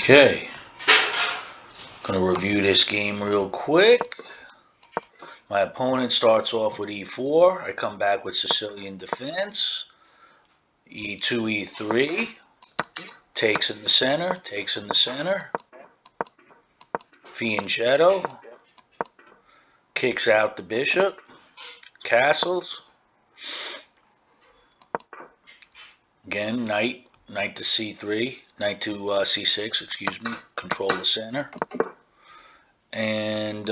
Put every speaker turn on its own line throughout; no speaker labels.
Okay, gonna review this game real quick. My opponent starts off with e4. I come back with Sicilian defense. e2, e3. Takes in the center, takes in the center. Fianchetto. Kicks out the bishop. Castles. Again, knight to c3. Knight to c6, excuse me. Control the center. And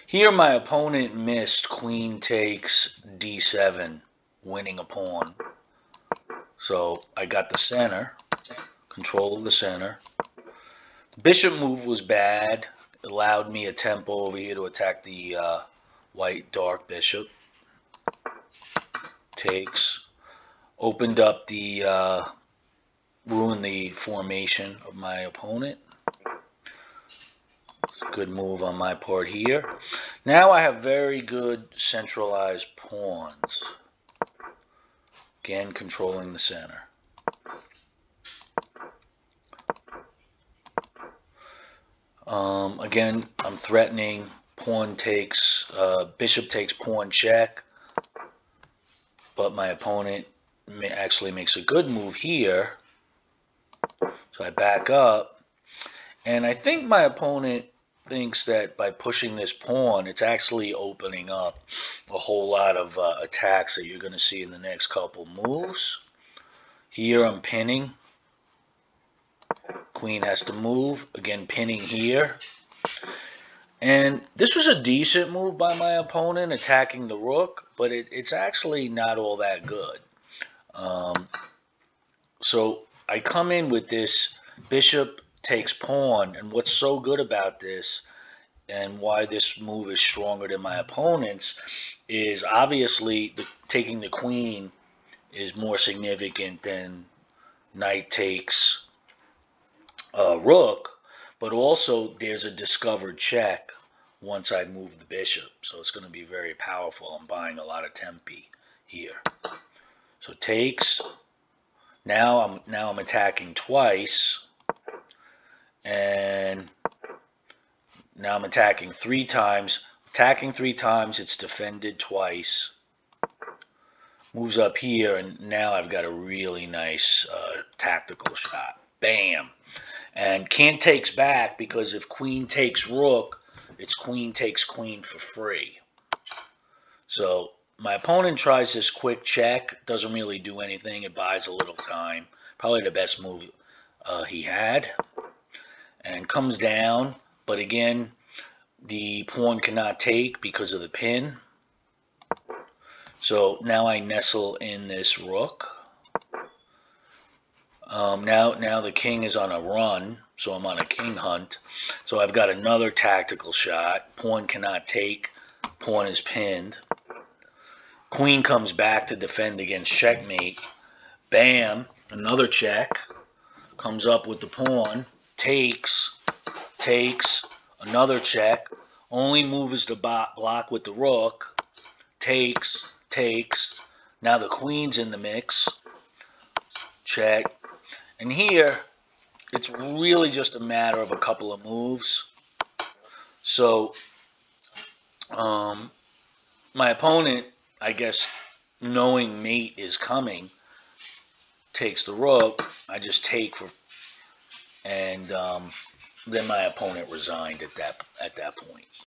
here my opponent missed queen takes d7, winning a pawn. So I got the center, control of the center. The bishop move was bad. It allowed me a tempo over here to attack the white dark bishop. Takes. Opened up the, ruined the formation of my opponent. Good move on my part here. Now I have very good centralized pawns. Again, controlling the center. Again, I'm threatening pawn takes, bishop takes pawn check, but my opponent actually makes a good move here. So I back up, and I think my opponent thinks that by pushing this pawn, it's actually opening up a whole lot of attacks that you're going to see in the next couple moves. Here I'm pinning. Queen has to move. Again, pinning here. And this was a decent move by my opponent, attacking the rook, but it's actually not all that good. So I come in with this bishop takes pawn, and what's so good about this and why this move is stronger than my opponent's is obviously taking the queen is more significant than knight takes rook, but also there's a discovered check once I move the bishop, so it's going to be very powerful. I'm buying a lot of tempi here. So takes. Now I'm attacking twice, and now I'm attacking 3 times. Attacking 3 times, it's defended twice. Moves up here, and now I've got a really nice tactical shot. Bam! And can't takes back, because if queen takes rook, it's queen takes queen for free. So my opponent tries this quick check. Doesn't really do anything. It buys a little time. Probably the best move he had. And comes down. But again, the pawn cannot take because of the pin. So now I nestle in this rook. Now the king is on a run, so I'm on a king hunt. So I've got another tactical shot. Pawn cannot take. Pawn is pinned. Queen comes back to defend against checkmate. Bam, another check. Comes up with the pawn. Takes. Another check. Only move is to block with the rook. Takes. Now the queen's in the mix. Check. And here, it's really just a matter of a couple of moves. So, my opponent, I guess, knowing mate is coming, takes the rook. I just take for, and then my opponent resigned at that point.